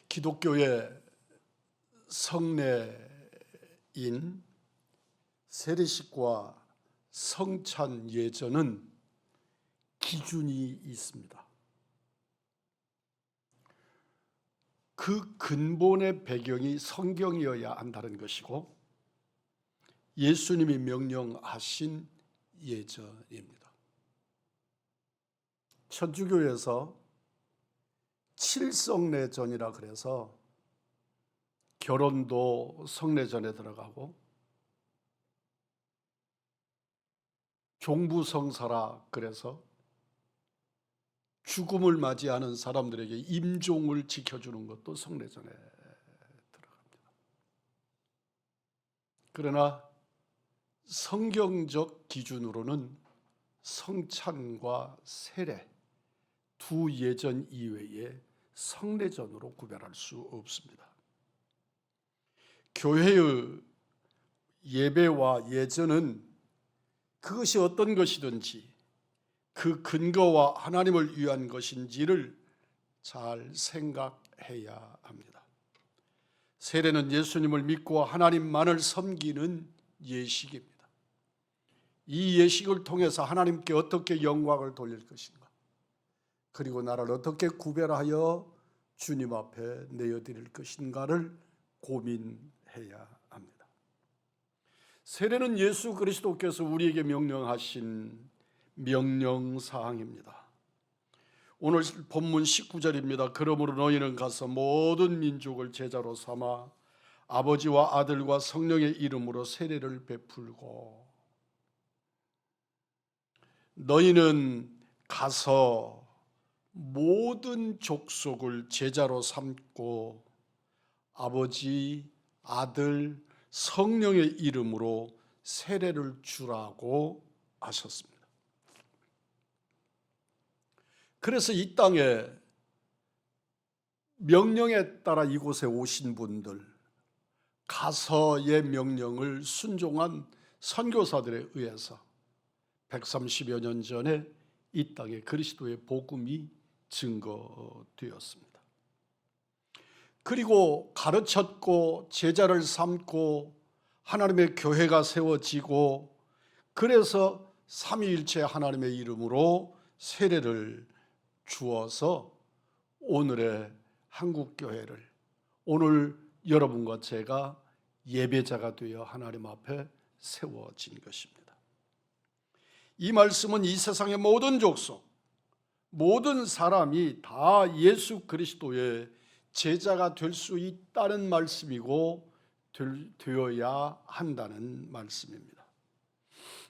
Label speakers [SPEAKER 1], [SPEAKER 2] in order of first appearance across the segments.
[SPEAKER 1] 기독교의 성례인 세례식과 성찬 예전은 기준이 있습니다. 그 근본의 배경이 성경이어야 한다는 것이고 예수님이 명령하신 예전입니다. 천주교에서 칠성례전이라 그래서 결혼도 성례전에 들어가고 종부성사라 그래서 죽음을 맞이하는 사람들에게 임종을 지켜주는 것도 성례전에 들어갑니다. 그러나 성경적 기준으로는 성찬과 세례 두 예전 이외에 성례전으로 구별할 수 없습니다. 교회의 예배와 예전은 그것이 어떤 것이든지 그 근거와 하나님을 위한 것인지를 잘 생각해야 합니다. 세례는 예수님을 믿고 하나님만을 섬기는 예식입니다. 이 예식을 통해서 하나님께 어떻게 영광을 돌릴 것인가, 그리고 나를 어떻게 구별하여 주님 앞에 내어드릴 것인가를 고민해야 합니다. 세례는 예수 그리스도께서 우리에게 명령하신 명령사항입니다. 오늘 본문 19절입니다. 그러므로 너희는 가서 모든 민족을 제자로 삼아 아버지와 아들과 성령의 이름으로 세례를 베풀고, 너희는 가서 모든 족속을 제자로 삼고 아버지, 아들, 성령의 이름으로 세례를 주라고 하셨습니다. 그래서 이 땅에 명령에 따라 이곳에 오신 분들, 가서의 명령을 순종한 선교사들에 의해서 130여 년 전에 이 땅에 그리스도의 복음이 증거되었습니다. 그리고 가르쳤고 제자를 삼고 하나님의 교회가 세워지고, 그래서 삼위일체 하나님의 이름으로 세례를 주어서 오늘의 한국교회를, 오늘 여러분과 제가 예배자가 되어 하나님 앞에 세워진 것입니다. 이 말씀은 이 세상의 모든 족속, 모든 사람이 다 예수 그리스도의 제자가 될 수 있다는 말씀이고 되어야 한다는 말씀입니다.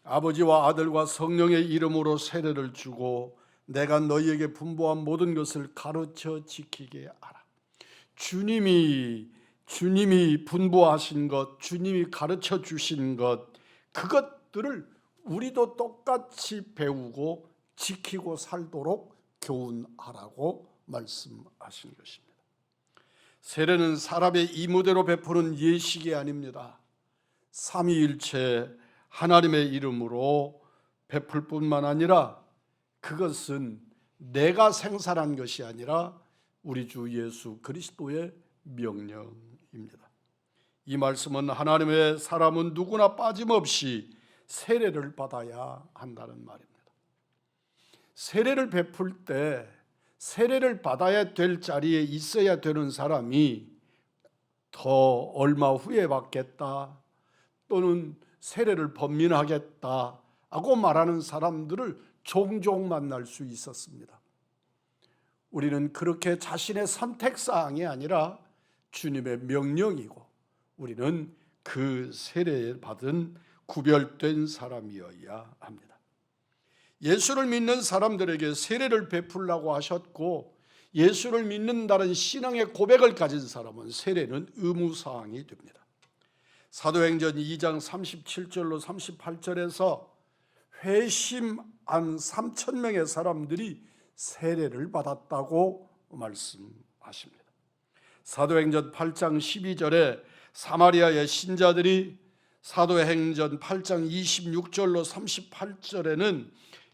[SPEAKER 1] 아버지와 아들과 성령의 이름으로 세례를 주고 내가 너희에게 분부한 모든 것을 가르쳐 지키게 하라. 주님이 분부하신 것, 주님이 가르쳐 주신 것, 그것들을 우리도 똑같이 배우고 지키고 살도록 교훈하라고 말씀하신 것입니다. 세례는 사람의 이무대로 베푸는 예식이 아닙니다. 삼위일체 하나님의 이름으로 베풀 뿐만 아니라 그것은 내가 생산한 것이 아니라 우리 주 예수 그리스도의 명령입니다. 이 말씀은 하나님의 사람은 누구나 빠짐없이 세례를 받아야 한다는 말입니다. 세례를 베풀 때 세례를 받아야 될 자리에 있어야 되는 사람이 더 얼마 후에 받겠다, 또는 세례를 번민하겠다 하고 말하는 사람들을 종종 만날 수 있었습니다. 우리는 그렇게 자신의 선택사항이 아니라 주님의 명령이고, 우리는 그 세례를 받은 구별된 사람이어야 합니다. 예수를 믿는 사람들에게 세례를 베풀라고 하셨고, 예수를 믿는다는 신앙의 고백을 가진 사람은 세례는 의무사항이 됩니다. 사도행전 2장 37절로 38절에서 회심한 3,000명의 사람들이 세례를 받았다고 말씀하십니다. 사도행전 8장 12절에 사마리아의 신자들이, 사도행전 8장 26절로 38절에는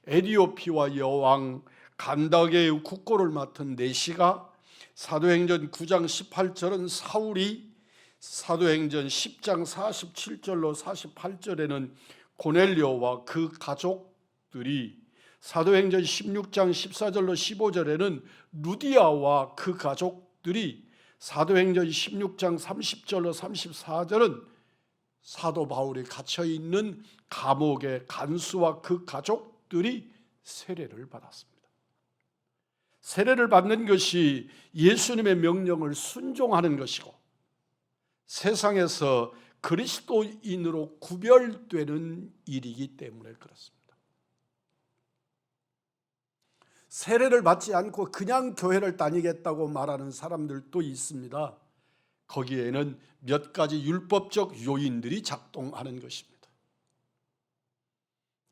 [SPEAKER 1] 에디오피와 여왕 간다게의 국고를 맡은 내시가 사도행전 9장 18절은 사울이, 사도행전 10장 47절로 48절에는 고넬료와 그 가족들이, 사도행전 16장 14절로 15절에는 루디아와 그 가족들이, 사도행전 16장 30절로 34절은 사도 바울이 갇혀있는 감옥의 간수와 그 가족들이 세례를 받았습니다. 세례를 받는 것이 예수님의 명령을 순종하는 것이고 세상에서 그리스도인으로 구별되는 일이기 때문에 그렇습니다. 세례를 받지 않고 그냥 교회를 다니겠다고 말하는 사람들도 있습니다. 거기에는 몇 가지 율법적 요인들이 작동하는 것입니다.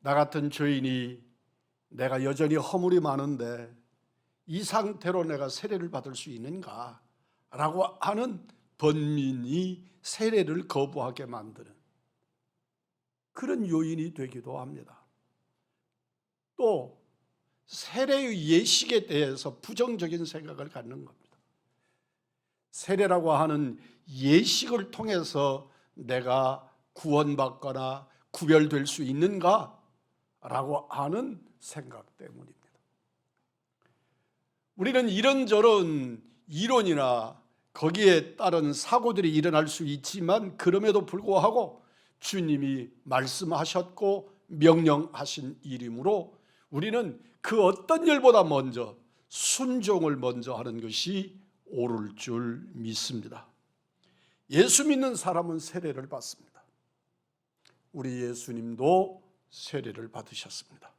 [SPEAKER 1] 나 같은 죄인이 내가 여전히 허물이 많은데 이 상태로 내가 세례를 받을 수 있는가? 라고 하는 번민이 세례를 거부하게 만드는 그런 요인이 되기도 합니다. 또 세례의 예식에 대해서 부정적인 생각을 갖는 겁니다. 세례라고 하는 예식을 통해서 내가 구원받거나 구별될 수 있는가? 라고 하는 생각 때문입니다. 우리는 이런저런 이론이나 거기에 따른 사고들이 일어날 수 있지만 그럼에도 불구하고 주님이 말씀하셨고 명령하신 일이므로 우리는 그 어떤 일보다 먼저 순종을 먼저 하는 것이 옳을 줄 믿습니다. 예수 믿는 사람은 세례를 받습니다. 우리 예수님도 세례를 받으셨습니다.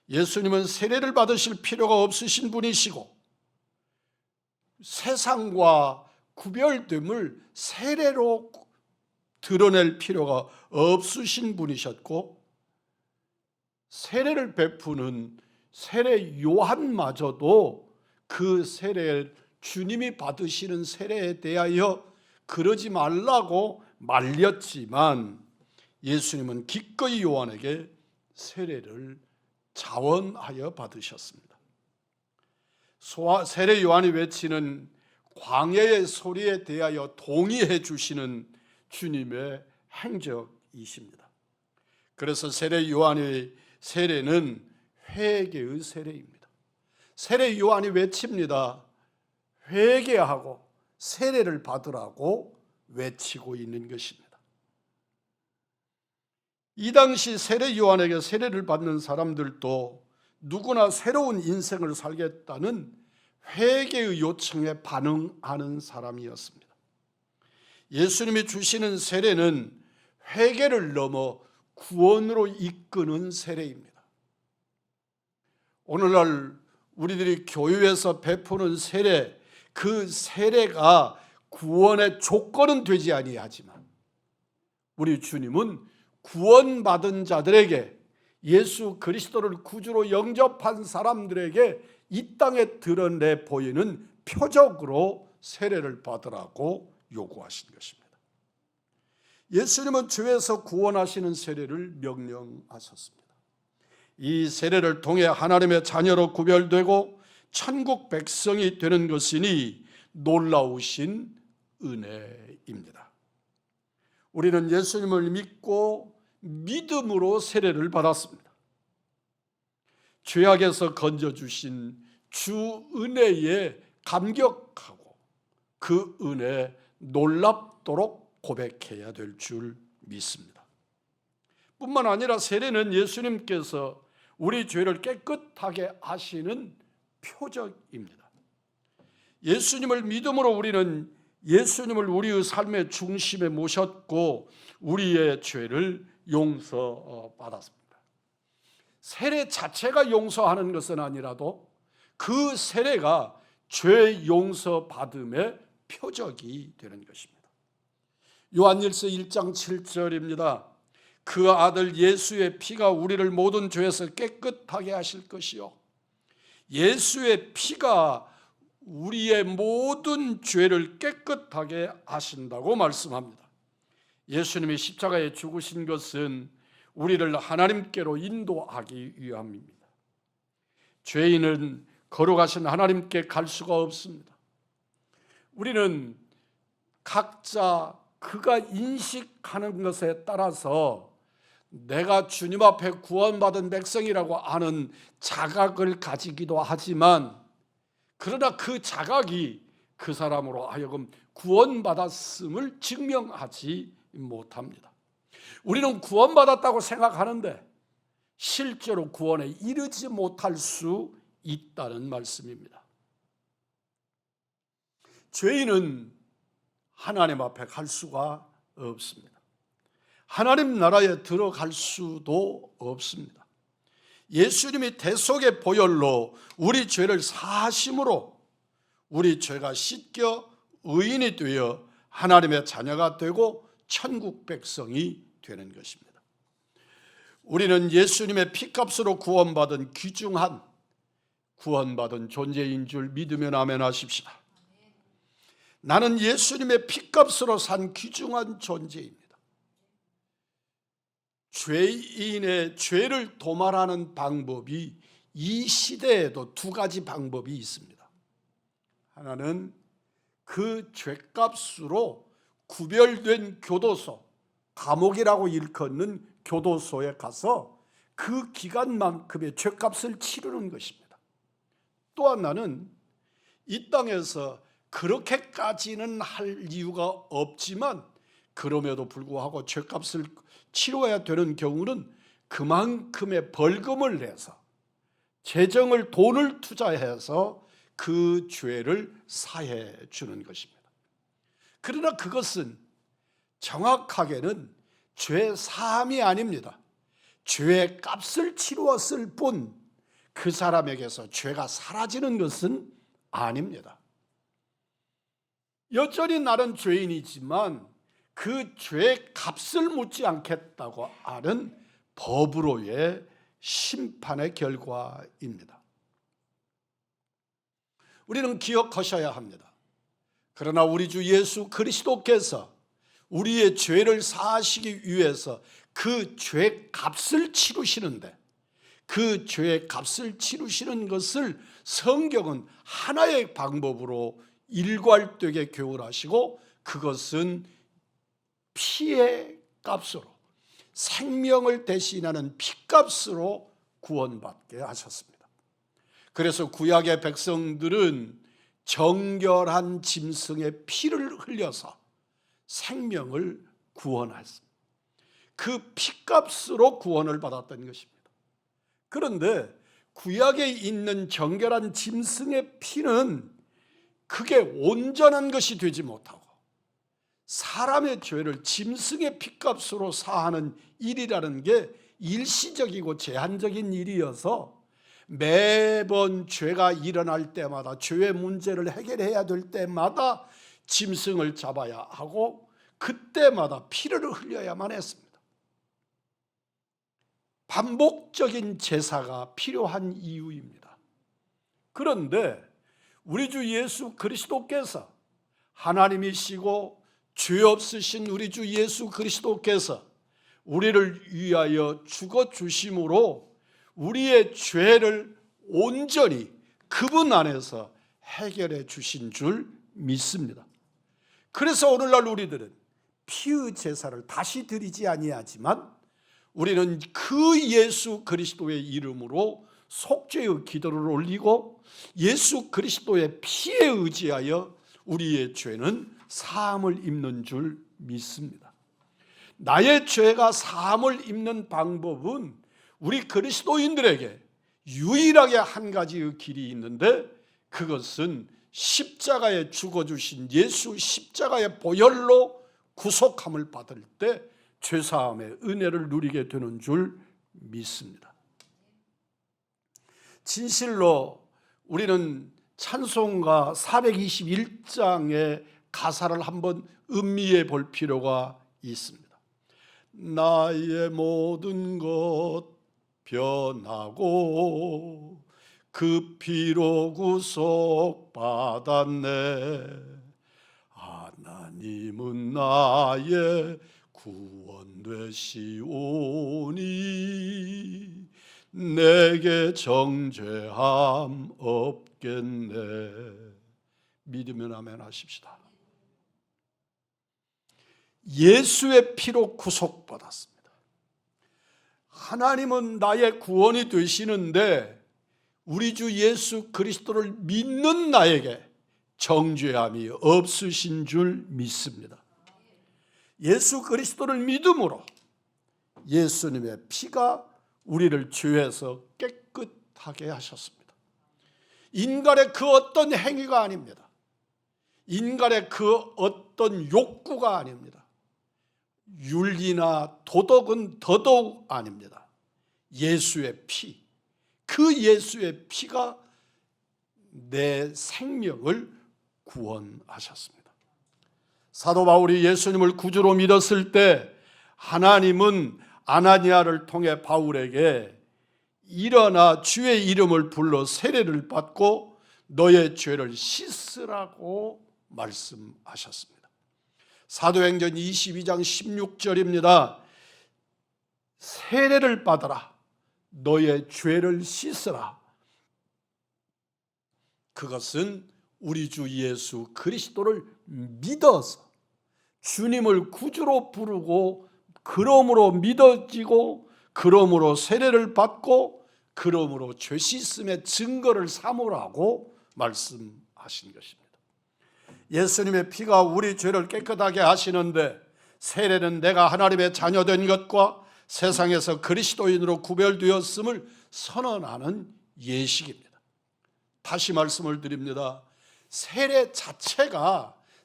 [SPEAKER 1] 예수님은 세례를 받으실 필요가 없으신 분이시고 세상과 구별됨을 세례로 드러낼 필요가 없으신 분이셨고 세례를 베푸는 세례 요한마저도 그 세례를 주님이 받으시는 세례에 대하여 그러지 말라고 말렸지만 예수님은 기꺼이 요한에게 세례를 자원하여 받으셨습니다. 세례 요한이 외치는 광야의 소리에 대하여 동의해 주시는 주님의 행적이십니다. 그래서 세례 요한의 세례는 회개의 세례입니다. 세례 요한이 외칩니다. 회개하고 세례를 받으라고 외치고 있는 것입니다. 이 당시 세례 요한에게 세례를 받는 사람들도 누구나 새로운 인생을 살겠다는 회개의 요청에 반응하는 사람이었습니다. 예수님이 주시는 세례는 회개를 넘어 구원으로 이끄는 세례입니다. 오늘날 우리들이 교회에서 베푸는 세례, 그 세례가 구원의 조건은 되지 아니하지만 우리 주님은 구원받은 자들에게 예수 그리스도를 구주로 영접한 사람들에게 이 땅에 드러내 보이는 표적으로 세례를 받으라고 요구하신 것입니다. 예수님은 죄에서 구원하시는 세례를 명령하셨습니다. 이 세례를 통해 하나님의 자녀로 구별되고 천국 백성이 되는 것이니 놀라우신 은혜입니다. 우리는 예수님을 믿고 믿음으로 세례를 받았습니다. 죄악에서 건져주신 주 은혜에 감격하고 그 은혜 놀랍도록 고백해야 될 줄 믿습니다. 뿐만 아니라 세례는 예수님께서 우리 죄를 깨끗하게 하시는 표적입니다. 예수님을 믿음으로 우리는 예수님을 우리의 삶의 중심에 모셨고 우리의 죄를 용서받았습니다. 세례 자체가 용서하는 것은 아니라도 그 세례가 죄 용서받음의 표적이 되는 것입니다. 요한일서 1장 7절입니다. 그 아들 예수의 피가 우리를 모든 죄에서 깨끗하게 하실 것이요 예수의 피가 우리의 모든 죄를 깨끗하게 하신다고 말씀합니다. 예수님이 십자가에 죽으신 것은 우리를 하나님께로 인도하기 위함입니다. 죄인은 거룩하신 하나님께 갈 수가 없습니다. 우리는 각자 그가 인식하는 것에 따라서 내가 주님 앞에 구원받은 백성이라고 아는 자각을 가지기도 하지만, 그러나 그 자각이 그 사람으로 하여금 구원받았음을 증명하지 못합니다. 우리는 구원받았다고 생각하는데 실제로 구원에 이르지 못할 수 있다는 말씀입니다. 죄인은 하나님 앞에 갈 수가 없습니다. 하나님 나라에 들어갈 수도 없습니다. 예수님이 대속의 보혈로 우리 죄를 사하심으로 우리 죄가 씻겨 의인이 되어 하나님의 자녀가 되고 천국 백성이 되는 것입니다. 우리는 예수님의 피값으로 구원받은 귀중한 구원받은 존재인 줄 믿으면 아멘 하십시다. 나는 예수님의 피값으로 산 귀중한 존재입니다. 죄인의 죄를 도말하는 방법이 이 시대에도 두 가지 방법이 있습니다. 하나는 그 죄값으로 구별된 교도소, 감옥이라고 일컫는 교도소에 가서 그 기간만큼의 죄값을 치르는 것입니다. 또 하나는 이 땅에서 그렇게까지는 할 이유가 없지만 그럼에도 불구하고 죄값을 치러야 되는 경우는 그만큼의 벌금을 내서 재정을 돈을 투자해서 그 죄를 사해 주는 것입니다. 그러나 그것은 정확하게는 죄 사함이 아닙니다. 죄의 값을 치루었을 뿐 그 사람에게서 죄가 사라지는 것은 아닙니다. 여전히 나는 죄인이지만 그 죄의 값을 묻지 않겠다고 하는 법으로의 심판의 결과입니다. 우리는 기억하셔야 합니다. 그러나 우리 주 예수 그리스도께서 우리의 죄를 사하시기 위해서 그 죄의 값을 치르시는데, 그 죄의 값을 치르시는 것을 성경은 하나의 방법으로 일괄되게 교훈하시고, 그것은 피의 값으로, 생명을 대신하는 피값으로 구원받게 하셨습니다. 그래서 구약의 백성들은 정결한 짐승의 피를 흘려서 생명을 구원했습니다. 그 피값으로 구원을 받았던 것입니다. 그런데 구약에 있는 정결한 짐승의 피는 그게 온전한 것이 되지 못하고 사람의 죄를 짐승의 피값으로 사하는 일이라는 게 일시적이고 제한적인 일이어서 매번 죄가 일어날 때마다 죄의 문제를 해결해야 될 때마다 짐승을 잡아야 하고 그때마다 피를 흘려야만 했습니다. 반복적인 제사가 필요한 이유입니다. 그런데 우리 주 예수 그리스도께서, 하나님이시고 죄 없으신 우리 주 예수 그리스도께서 우리를 위하여 죽어 주심으로 우리의 죄를 온전히 그분 안에서 해결해 주신 줄 믿습니다. 그래서 오늘날 우리들은 피의 제사를 다시 드리지 아니하지만 우리는 그 예수 그리스도의 이름으로 속죄의 기도를 올리고 예수 그리스도의 피에 의지하여 우리의 죄는 사함을 입는 줄 믿습니다. 나의 죄가 사함을 입는 방법은 우리 그리스도인들에게 유일하게 한 가지의 길이 있는데, 그것은 십자가에 죽어주신 예수 십자가의 보혈로 구속함을 받을 때 죄사함의 은혜를 누리게 되는 줄 믿습니다. 진실로 우리는 찬송가 421장의 가사를 한번 음미해 볼 필요가 있습니다. 나의 모든 것 변하고 그 피로 구속받았네. 하나님은 나의 구원 되시오니 내게 정죄함 없겠네. 믿으면 아멘 하십시다. 예수의 피로 구속받았습니다. 하나님은 나의 구원이 되시는데 우리 주 예수 그리스도를 믿는 나에게 정죄함이 없으신 줄 믿습니다. 예수 그리스도를 믿음으로 예수님의 피가 우리를 죄에서 깨끗하게 하셨습니다. 인간의 그 어떤 행위가 아닙니다. 인간의 그 어떤 욕구가 아닙니다. 윤리나 도덕은 더더욱 아닙니다. 예수의 피, 그 예수의 피가 내 생명을 구원하셨습니다. 사도 바울이 예수님을 구주로 믿었을 때 하나님은 아나니아를 통해 바울에게 일어나 주의 이름을 불러 세례를 받고 너의 죄를 씻으라고 말씀하셨습니다. 사도행전 22장 16절입니다. 세례를 받아라. 너의 죄를 씻으라. 그것은 우리 주 예수 그리스도를 믿어서 주님을 구주로 부르고 그러므로 믿어지고 그러므로 세례를 받고 그러므로 죄 씻음의 증거를 삼으라고 말씀하신 것입니다. 예수님의 피가 우리 죄를 깨끗하게 하시는데 세례는 내가 하나님의 자녀된 것과 세상에서 그리스도인으로 구별되었음을 선언하는 예식입니다. 다시 말씀을 드립니다.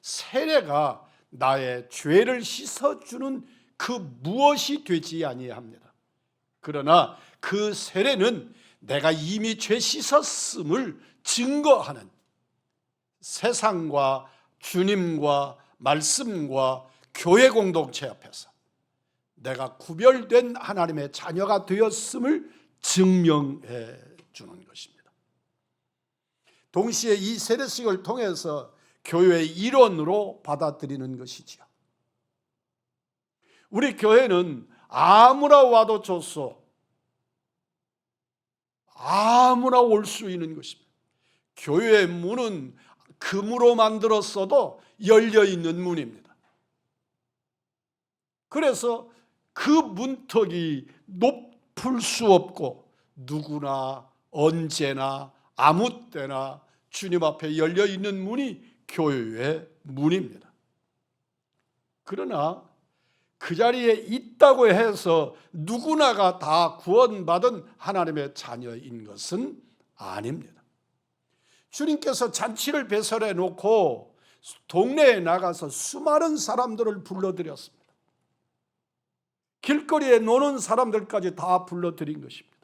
[SPEAKER 1] 세례가 나의 죄를 씻어주는 그 무엇이 되지 아니합니다. 그러나 그 세례는 내가 이미 죄 씻었음을 증거하는 세상과 주님과 말씀과 교회 공동체 앞에서 내가 구별된 하나님의 자녀가 되었음을 증명해 주는 것입니다. 동시에 이 세례식을 통해서 교회의 일원으로 받아들이는 것이지요. 우리 교회는 아무나 와도 좋소, 아무나 올 수 있는 것입니다. 교회의 문은 금으로 만들었어도 열려있는 문입니다. 그래서 그 문턱이 높을 수 없고 누구나 언제나 아무 때나 주님 앞에 열려있는 문이 교회의 문입니다. 그러나 그 자리에 있다고 해서 누구나가 다 구원받은 하나님의 자녀인 것은 아닙니다. 주님께서 잔치를 배설해 놓고 동네에 나가서 수많은 사람들을 불러들였습니다. 길거리에 노는 사람들까지 다 불러들인 것입니다.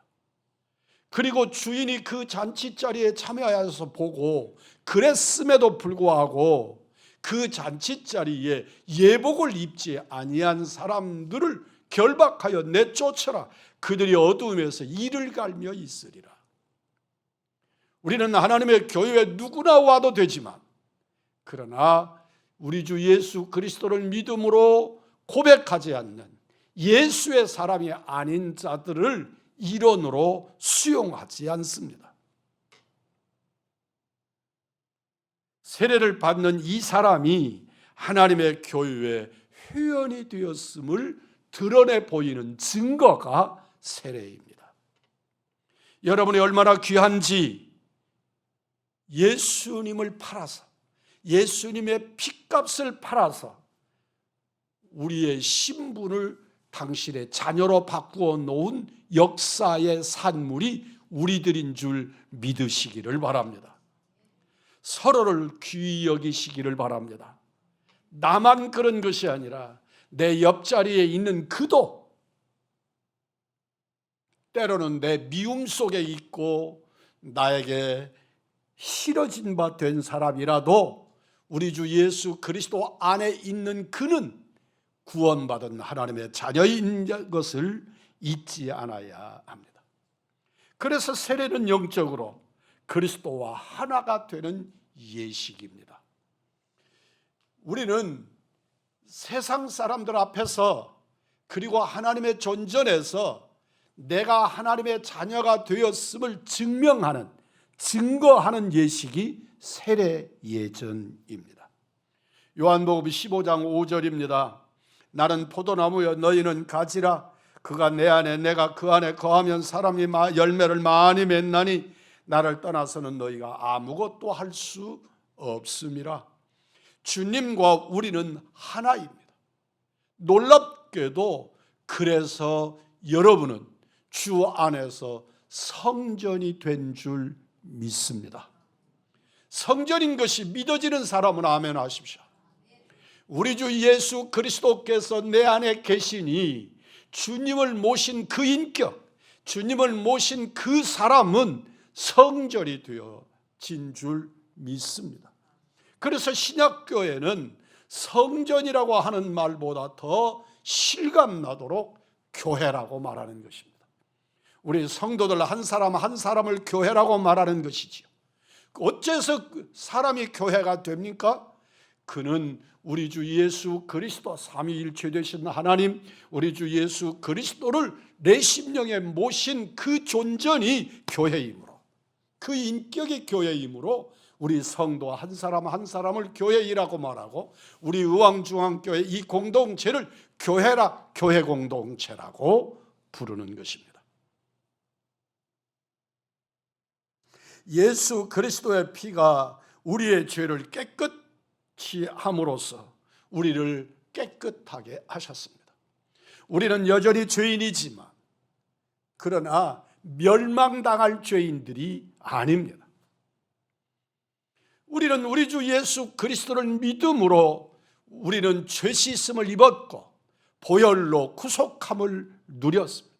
[SPEAKER 1] 그리고 주인이 그 잔치 자리에 참여하여서 보고 그랬음에도 불구하고 그 잔치 자리에 예복을 입지 아니한 사람들을 결박하여 내쫓아라. 그들이 어두움에서 이를 갈며 있으리라. 우리는 하나님의 교회에 누구나 와도 되지만 그러나 우리 주 예수 그리스도를 믿음으로 고백하지 않는 예수의 사람이 아닌 자들을 일원으로 수용하지 않습니다. 세례를 받는 이 사람이 하나님의 교회의 회원이 되었음을 드러내 보이는 증거가 세례입니다. 여러분이 얼마나 귀한지 예수님을 팔아서 예수님의 핏값을 팔아서 우리의 신분을 당신의 자녀로 바꾸어 놓은 역사의 산물이 우리들인 줄 믿으시기를 바랍니다. 서로를 귀히 여기시기를 바랍니다. 나만 그런 것이 아니라 내 옆자리에 있는 그도 때로는 내 미움 속에 있고 나에게 싫어진 바 된 사람이라도 우리 주 예수 그리스도 안에 있는 그는 구원받은 하나님의 자녀인 것을 잊지 않아야 합니다. 그래서 세례는 영적으로 그리스도와 하나가 되는 예식입니다. 우리는 세상 사람들 앞에서 그리고 하나님의 존전에서 내가 하나님의 자녀가 되었음을 증거하는 예식이 세례 예전입니다. 요한복음 15장 5절입니다. 나는 포도나무여 너희는 가지라. 그가 내 안에 내가 그 안에 거하면 사람이 열매를 많이 맺나니 나를 떠나서는 너희가 아무것도 할 수 없음이라. 주님과 우리는 하나입니다. 놀랍게도 그래서 여러분은 주 안에서 성전이 된 줄 믿습니다. 성전인 것이 믿어지는 사람은 아멘 하십시오. 우리 주 예수 그리스도께서 내 안에 계시니 주님을 모신 그 인격, 주님을 모신 그 사람은 성전이 되어진 줄 믿습니다. 그래서 신약교회는 성전이라고 하는 말보다 더 실감나도록 교회라고 말하는 것입니다. 우리 성도들 한 사람 한 사람을 교회라고 말하는 것이지요. 어째서 사람이 교회가 됩니까? 그는 우리 주 예수 그리스도 삼위일체 되신 하나님, 우리 주 예수 그리스도를 내 심령에 모신 그 존전이 교회이므로, 그 인격이 교회이므로 우리 성도 한 사람 한 사람을 교회이라고 말하고, 우리 의왕중앙교회 이 공동체를 교회 공동체라고 부르는 것입니다. 예수 그리스도의 피가 우리의 죄를 깨끗이 함으로써 우리를 깨끗하게 하셨습니다. 우리는 여전히 죄인이지만 그러나 멸망당할 죄인들이 아닙니다. 우리는 우리 주 예수 그리스도를 믿음으로 우리는 죄 씻음을 입었고 보혈로 구속함을 누렸습니다.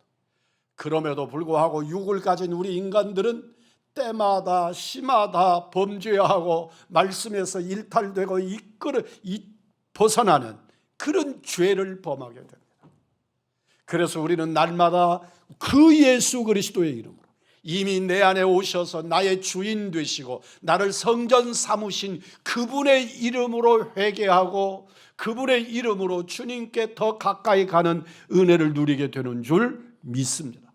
[SPEAKER 1] 그럼에도 불구하고 육을 가진 우리 인간들은 때마다 시마다 범죄하고 말씀에서 일탈되고 벗어나는 그런 죄를 범하게 됩니다. 그래서 우리는 날마다 그 예수 그리스도의 이름으로 이미 내 안에 오셔서 나의 주인 되시고 나를 성전 삼으신 그분의 이름으로 회개하고 그분의 이름으로 주님께 더 가까이 가는 은혜를 누리게 되는 줄 믿습니다.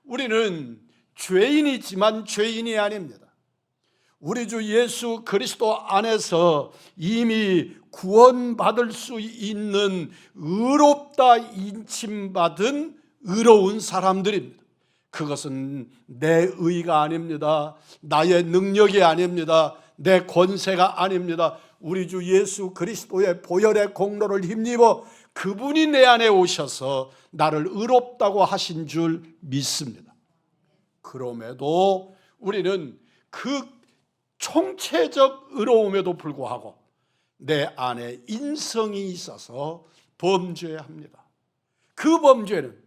[SPEAKER 1] 우리는 죄인이지만 죄인이 아닙니다. 우리 주 예수 그리스도 안에서 이미 구원받을 수 있는 의롭다 인침받은 의로운 사람들입니다. 그것은 내 의가 아닙니다. 나의 능력이 아닙니다. 내 권세가 아닙니다. 우리 주 예수 그리스도의 보혈의 공로를 힘입어 그분이 내 안에 오셔서 나를 의롭다고 하신 줄 믿습니다. 그럼에도 우리는 그 총체적 의로움에도 불구하고 내 안에 인성이 있어서 범죄합니다. 그 범죄는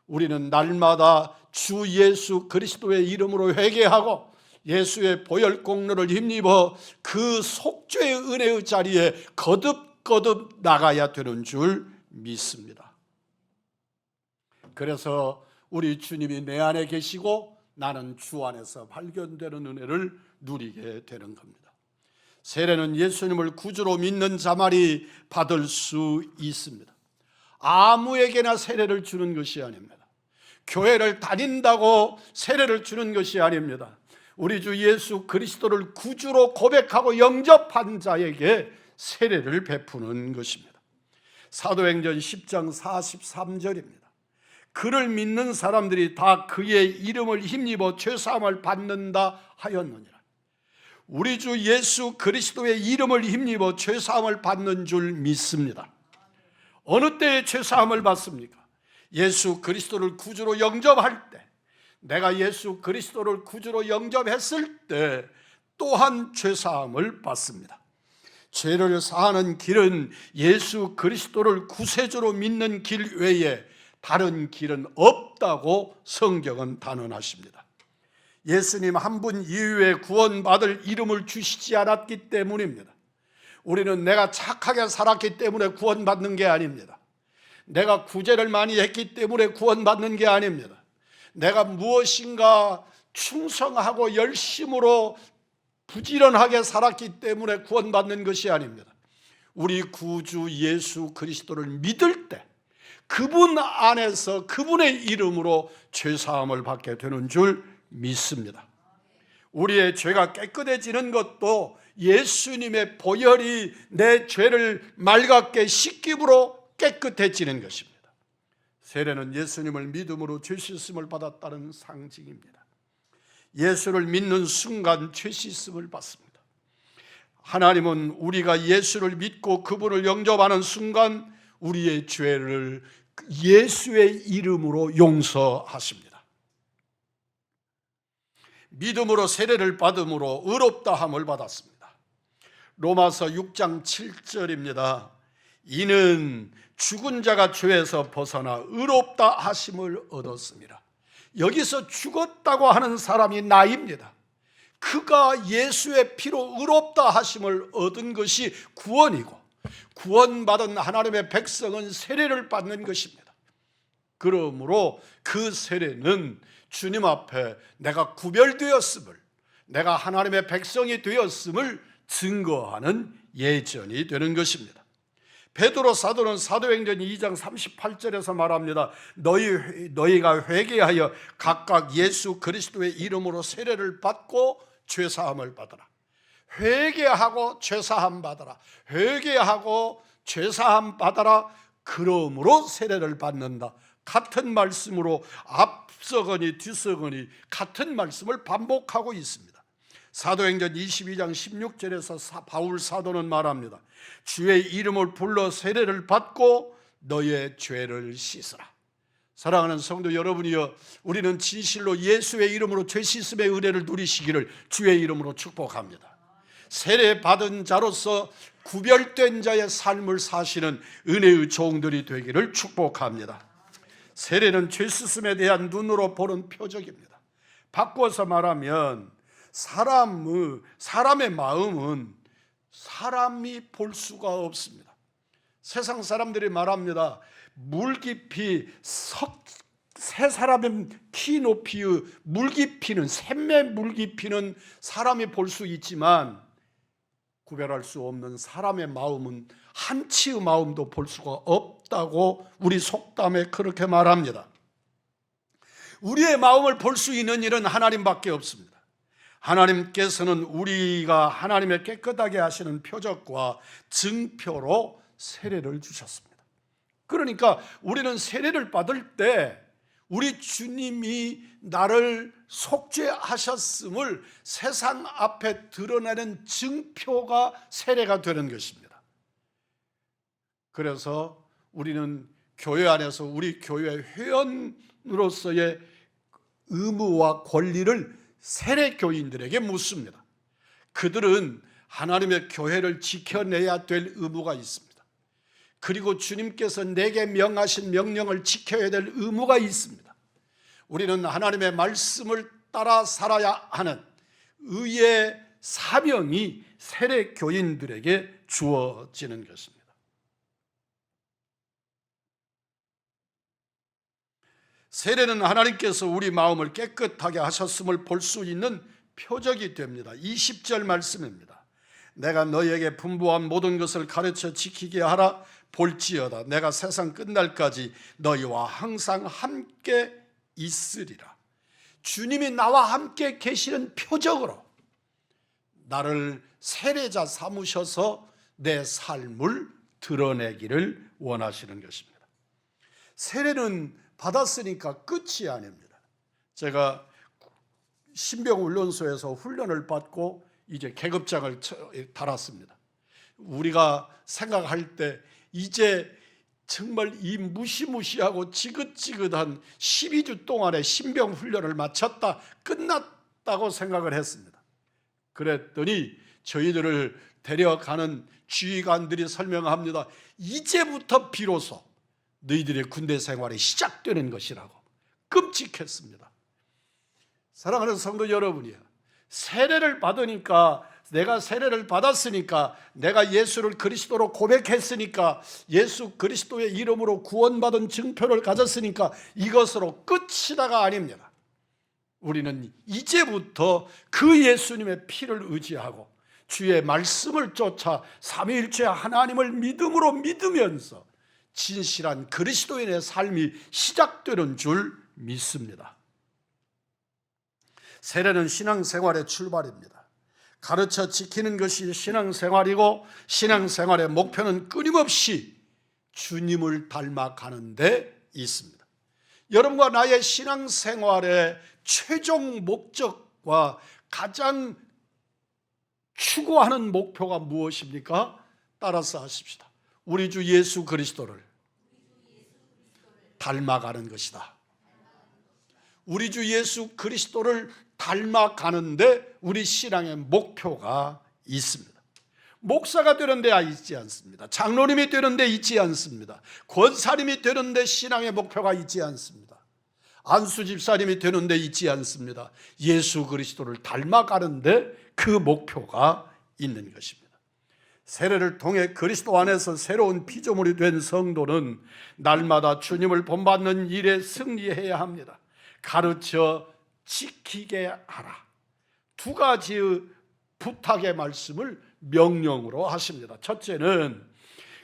[SPEAKER 1] 우리는 날마다 주 예수 그리스도의 이름으로 회개하고 예수의 보혈 공로를 힘입어 그 속죄의 은혜의 자리에 거듭거듭 나가야 되는 줄 믿습니다. 그래서 우리 주님이 내 안에 계시고 나는 주 안에서 발견되는 은혜를 누리게 되는 겁니다. 세례는 예수님을 구주로 믿는 자만이 받을 수 있습니다. 아무에게나 세례를 주는 것이 아닙니다. 교회를 다닌다고 세례를 주는 것이 아닙니다. 우리 주 예수 그리스도를 구주로 고백하고 영접한 자에게 세례를 베푸는 것입니다. 사도행전 10장 43절입니다. 그를 믿는 사람들이 다 그의 이름을 힘입어 죄사함을 받는다 하였느니라. 우리 주 예수 그리스도의 이름을 힘입어 죄사함을 받는 줄 믿습니다. 어느 때에 죄사함을 받습니까? 예수 그리스도를 구주로 영접할 때, 내가 예수 그리스도를 구주로 영접했을 때 또한 죄사함을 받습니다. 죄를 사하는 길은 예수 그리스도를 구세주로 믿는 길 외에 다른 길은 없다고 성경은 단언하십니다. 예수님 한 분 이후에 구원받을 이름을 주시지 않았기 때문입니다. 우리는 내가 착하게 살았기 때문에 구원받는 게 아닙니다. 내가 구제를 많이 했기 때문에 구원받는 게 아닙니다. 내가 무엇인가 충성하고 열심으로 부지런하게 살았기 때문에 구원받는 것이 아닙니다. 우리 구주 예수 그리스도를 믿을 때 그분 안에서 그분의 이름으로 죄사함을 받게 되는 줄 믿습니다. 우리의 죄가 깨끗해지는 것도 예수님의 보혈이 내 죄를 맑게 씻김으로 깨끗해지는 것입니다. 세례는 예수님을 믿음으로 죄 씻음을 받았다는 상징입니다. 예수를 믿는 순간 죄 씻음을 받습니다. 하나님은 우리가 예수를 믿고 그분을 영접하는 순간 우리의 죄를 예수의 이름으로 용서하십니다. 믿음으로 세례를 받음으로 의롭다함을 받았습니다. 로마서 6장 7절입니다. 이는 죽은 자가 죄에서 벗어나 의롭다 하심을 얻었습니다. 여기서 죽었다고 하는 사람이 나입니다. 그가 예수의 피로 의롭다 하심을 얻은 것이 구원이고, 구원받은 하나님의 백성은 세례를 받는 것입니다. 그러므로 그 세례는 주님 앞에 내가 구별되었음을, 내가 하나님의 백성이 되었음을 증거하는 예전이 되는 것입니다. 베드로 사도는 사도행전 2장 38절에서 말합니다. 너희가 회개하여 각각 예수 그리스도의 이름으로 세례를 받고 죄사함을 받으라. 회개하고 죄사함 받아라. 회개하고 죄사함 받아라. 그러므로 세례를 받는다. 같은 말씀으로 앞서거니 뒤서거니 같은 말씀을 반복하고 있습니다. 사도행전 22장 16절에서 바울 사도는 말합니다. 주의 이름을 불러 세례를 받고 너의 죄를 씻으라. 사랑하는 성도 여러분이여, 우리는 진실로 예수의 이름으로 죄 씻음의 은혜를 누리시기를 주의 이름으로 축복합니다. 세례 받은 자로서 구별된 자의 삶을 사시는 은혜의 종들이 되기를 축복합니다. 세례는 죄 씻음에 대한 눈으로 보는 표적입니다. 바꿔서 말하면 사람의 마음은 사람이 볼 수가 없습니다. 세상 사람들이 말합니다. 물 깊이 세 사람의 키 높이의 물 깊이는, 샘의 물 깊이는 사람이 볼 수 있지만 구별할 수 없는 사람의 마음은 한치의 마음도 볼 수가 없다고 우리 속담에 그렇게 말합니다. 우리의 마음을 볼 수 있는 일은 하나님밖에 없습니다. 하나님께서는 우리가 하나님의 깨끗하게 하시는 표적과 증표로 세례를 주셨습니다. 그러니까 우리는 세례를 받을 때 우리 주님이 나를 속죄하셨음을 세상 앞에 드러내는 증표가 세례가 되는 것입니다. 그래서 우리는 교회 안에서 우리 교회 회원으로서의 의무와 권리를 세례교인들에게 묻습니다. 그들은 하나님의 교회를 지켜내야 될 의무가 있습니다. 그리고 주님께서 내게 명하신 명령을 지켜야 될 의무가 있습니다. 우리는 하나님의 말씀을 따라 살아야 하는 의의 사명이 세례교인들에게 주어지는 것입니다. 세례는 하나님께서 우리 마음을 깨끗하게 하셨음을 볼 수 있는 표적이 됩니다. 20절 말씀입니다. 내가 너희에게 분부한 모든 것을 가르쳐 지키게 하라. 볼지어다 내가 세상 끝날까지 너희와 항상 함께 있으리라. 주님이 나와 함께 계시는 표적으로 나를 세례자 삼으셔서 내 삶을 드러내기를 원하시는 것입니다. 세례는 받았으니까 끝이 아닙니다. 제가 신병훈련소에서 훈련을 받고 이제 계급장을 달았습니다. 우리가 생각할 때 이제 정말 이 무시무시하고 지긋지긋한 12주 동안의 신병 훈련을 마쳤다, 끝났다고 생각을 했습니다. 그랬더니 저희들을 데려가는 지휘관들이 설명합니다. 이제부터 비로소 너희들의 군대 생활이 시작되는 것이라고. 끔찍했습니다. 사랑하는 성도 여러분이요, 세례를 받으니까, 내가 세례를 받았으니까, 내가 예수를 그리스도로 고백했으니까, 예수 그리스도의 이름으로 구원받은 증표를 가졌으니까 이것으로 끝이다가 아닙니다. 우리는 이제부터 그 예수님의 피를 의지하고 주의 말씀을 쫓아 삼위일체 하나님을 믿음으로 믿으면서 진실한 그리스도인의 삶이 시작되는 줄 믿습니다. 세례는 신앙생활의 출발입니다. 가르쳐 지키는 것이 신앙생활이고, 신앙생활의 목표는 끊임없이 주님을 닮아가는 데 있습니다. 여러분과 나의 신앙생활의 최종 목적과 가장 추구하는 목표가 무엇입니까? 따라서 하십시다. 우리 주 예수 그리스도를 닮아가는 것이다. 우리 주 예수 그리스도를 닮아가는데 우리 신앙의 목표가 있습니다. 목사가 되는 데 있지 않습니다. 장로님이 되는 데 있지 않습니다. 권사님이 되는 데 신앙의 목표가 있지 않습니다. 안수 집사님이 되는 데 있지 않습니다. 예수 그리스도를 닮아가는데 그 목표가 있는 것입니다. 세례를 통해 그리스도 안에서 새로운 피조물이 된 성도는 날마다 주님을 본받는 일에 승리해야 합니다. 가르쳐 지키게 하라. 두 가지의 부탁의 말씀을 명령으로 하십니다. 첫째는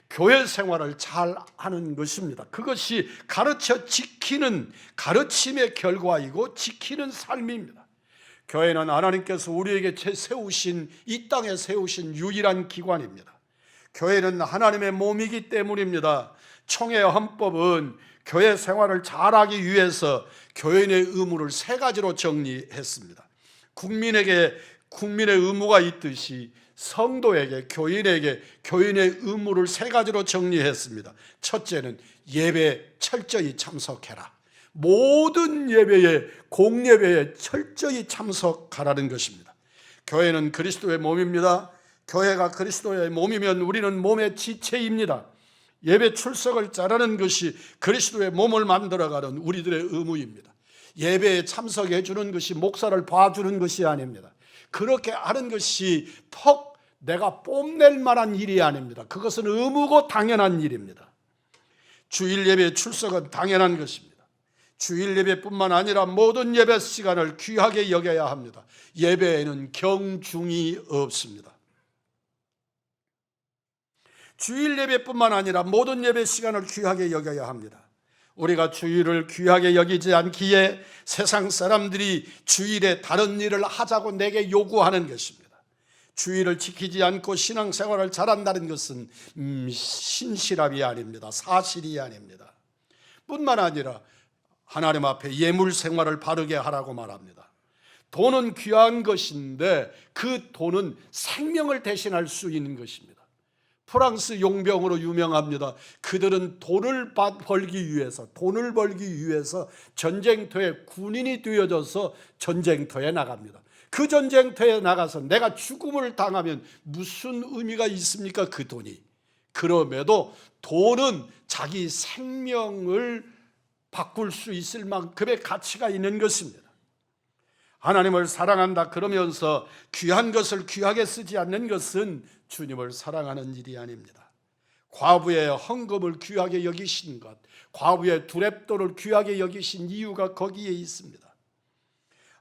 [SPEAKER 1] 교회 생활을 잘 하는 것입니다. 그것이 가르쳐 지키는 가르침의 결과이고 지키는 삶입니다. 교회는 하나님께서 우리에게 세우신, 이 땅에 세우신 유일한 기관입니다. 교회는 하나님의 몸이기 때문입니다. 총회 헌법은 교회 생활을 잘하기 위해서 교인의 의무를 세 가지로 정리했습니다. 국민의 의무가 있듯이 성도에게, 교인에게 교인의 의무를 세 가지로 정리했습니다. 첫째는 예배 철저히 참석해라. 모든 예배에, 공예배에 철저히 참석하라는 것입니다. 교회는 그리스도의 몸입니다. 교회가 그리스도의 몸이면 우리는 몸의 지체입니다. 예배 출석을 잘하는 것이 그리스도의 몸을 만들어가는 우리들의 의무입니다. 예배에 참석해 주는 것이 목사를 봐주는 것이 아닙니다. 그렇게 하는 것이 내가 뽐낼 만한 일이 아닙니다. 그것은 의무고 당연한 일입니다. 주일 예배 출석은 당연한 것입니다. 주일 예배뿐만 아니라 모든 예배 시간을 귀하게 여겨야 합니다. 예배에는 경중이 없습니다. 주일 예배뿐만 아니라 모든 예배 시간을 귀하게 여겨야 합니다. 우리가 주일을 귀하게 여기지 않기에 세상 사람들이 주일에 다른 일을 하자고 내게 요구하는 것입니다. 주일을 지키지 않고 신앙생활을 잘한다는 것은 신실함이 아닙니다. 사실이 아닙니다. 뿐만 아니라 하나님 앞에 예물 생활을 바르게 하라고 말합니다. 돈은 귀한 것인데 그 돈은 생명을 대신할 수 있는 것입니다. 프랑스 용병으로 유명합니다. 그들은 돈을 벌기 위해서 전쟁터에 군인이 되어져서 전쟁터에 나갑니다. 그 전쟁터에 나가서 내가 죽음을 당하면 무슨 의미가 있습니까? 그 돈이. 그럼에도 돈은 자기 생명을 바꿀 수 있을 만큼의 가치가 있는 것입니다. 하나님을 사랑한다 그러면서 귀한 것을 귀하게 쓰지 않는 것은 주님을 사랑하는 일이 아닙니다. 과부의 헌금을 귀하게 여기신 것, 과부의 두렙돌을 귀하게 여기신 이유가 거기에 있습니다.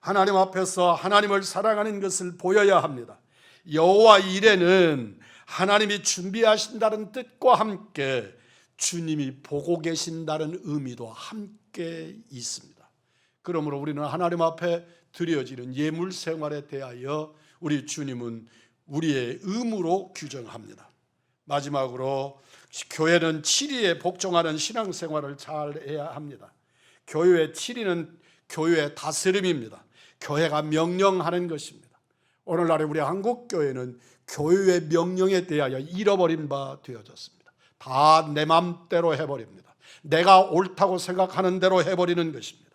[SPEAKER 1] 하나님 앞에서 하나님을 사랑하는 것을 보여야 합니다. 여호와 일에는 하나님이 준비하신다는 뜻과 함께 주님이 보고 계신다는 의미도 함께 있습니다. 그러므로 우리는 하나님 앞에 드려지는 예물 생활에 대하여 우리 주님은 우리의 의무로 규정합니다. 마지막으로 교회는 7위에 복종하는 신앙생활을 잘 해야 합니다. 교회의 7위는 교회의 다스림입니다. 교회가 명령하는 것입니다. 오늘날의 우리 한국교회는 교회의 명령에 대하여 잃어버린 바 되어졌습니다. 다 내 맘대로 해버립니다. 내가 옳다고 생각하는 대로 해버리는 것입니다.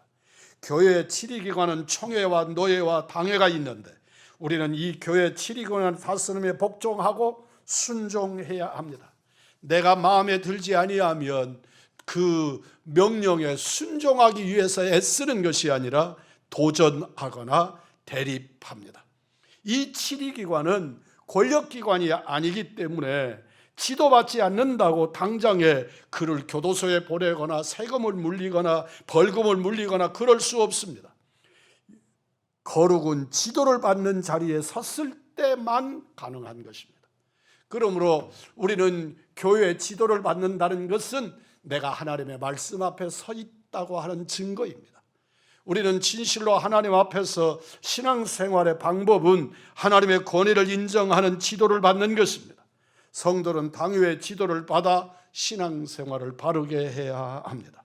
[SPEAKER 1] 교회의 7위기관은 총회와 노회와 당회가 있는데 우리는 이 교회 7위기관 다스림에 복종하고 순종해야 합니다. 내가 마음에 들지 아니하면 그 명령에 순종하기 위해서 애쓰는 것이 아니라 도전하거나 대립합니다. 이 7위기관은 권력기관이 아니기 때문에 지도받지 않는다고 당장에 그를 교도소에 보내거나 세금을 물리거나 벌금을 물리거나 그럴 수 없습니다. 거룩은 지도를 받는 자리에 섰을 때만 가능한 것입니다. 그러므로 우리는 교회 지도를 받는다는 것은 내가 하나님의 말씀 앞에 서 있다고 하는 증거입니다. 우리는 진실로 하나님 앞에서 신앙생활의 방법은 하나님의 권위를 인정하는 지도를 받는 것입니다. 성도는 당위의 지도를 받아 신앙생활을 바르게 해야 합니다.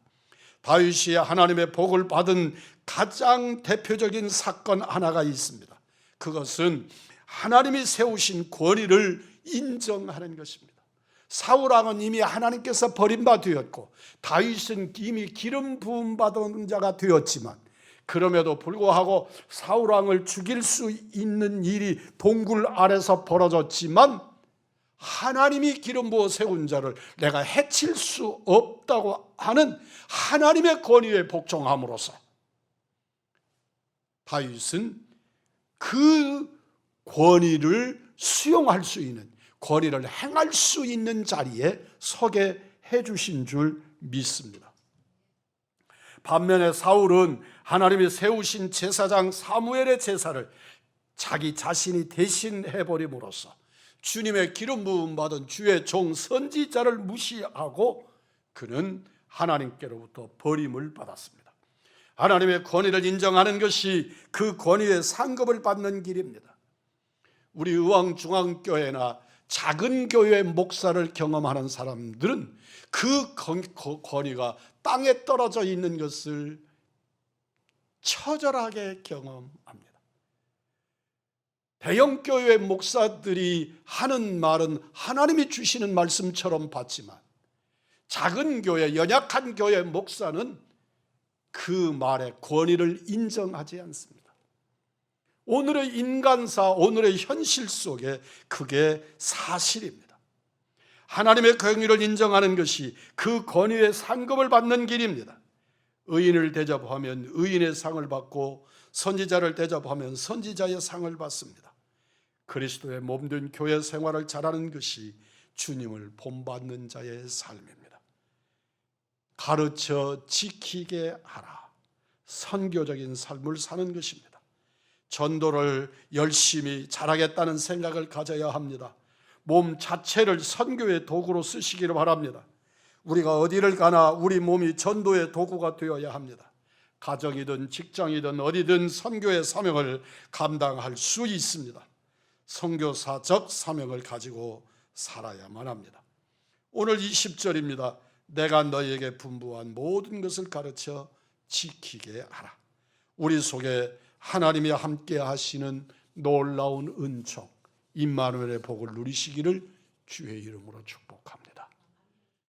[SPEAKER 1] 다윗이 하나님의 복을 받은 가장 대표적인 사건 하나가 있습니다. 그것은 하나님이 세우신 권위를 인정하는 것입니다. 사울왕은 이미 하나님께서 버림받아 되었고 다윗은 이미 기름 부음 받은 자가 되었지만 그럼에도 불구하고 사울왕을 죽일 수 있는 일이 동굴 아래서 벌어졌지만 하나님이 기름 부어 세운 자를 내가 해칠 수 없다고 하는 하나님의 권위에 복종함으로써 다윗은 그 권위를 수용할 수 있는, 권위를 행할 수 있는 자리에 서게 해주신 줄 믿습니다. 반면에 사울은 하나님이 세우신 제사장 사무엘의 제사를 자기 자신이 대신해버림으로써 주님의 기름 부음 받은 주의 종 선지자를 무시하고 그는 하나님께로부터 버림을 받았습니다. 하나님의 권위를 인정하는 것이 그 권위의 상급을 받는 길입니다. 우리 의왕중앙교회나 작은 교회 목사를 경험하는 사람들은 그 권위가 땅에 떨어져 있는 것을 처절하게 경험합니다. 대형교회 목사들이 하는 말은 하나님이 주시는 말씀처럼 받지만 작은 교회, 연약한 교회 목사는 그 말의 권위를 인정하지 않습니다. 오늘의 인간사, 오늘의 현실 속에 그게 사실입니다. 하나님의 권위를 인정하는 것이 그 권위의 상급을 받는 길입니다. 의인을 대접하면 의인의 상을 받고 선지자를 대접하면 선지자의 상을 받습니다. 그리스도의 몸된 교회 생활을 잘하는 것이 주님을 본받는 자의 삶입니다. 가르쳐 지키게 하라. 선교적인 삶을 사는 것입니다. 전도를 열심히 잘하겠다는 생각을 가져야 합니다. 몸 자체를 선교의 도구로 쓰시기를 바랍니다. 우리가 어디를 가나 우리 몸이 전도의 도구가 되어야 합니다. 가정이든 직장이든 어디든 선교의 사명을 감당할 수 있습니다. 선교사적 사명을 가지고 살아야만 합니다. 오늘 20절입니다. 내가 너희에게 분부한 모든 것을 가르쳐 지키게 하라. 우리 속에 하나님이 함께 하시는 놀라운 은총, 임마누엘의 복을 누리시기를 주의 이름으로 축복합니다.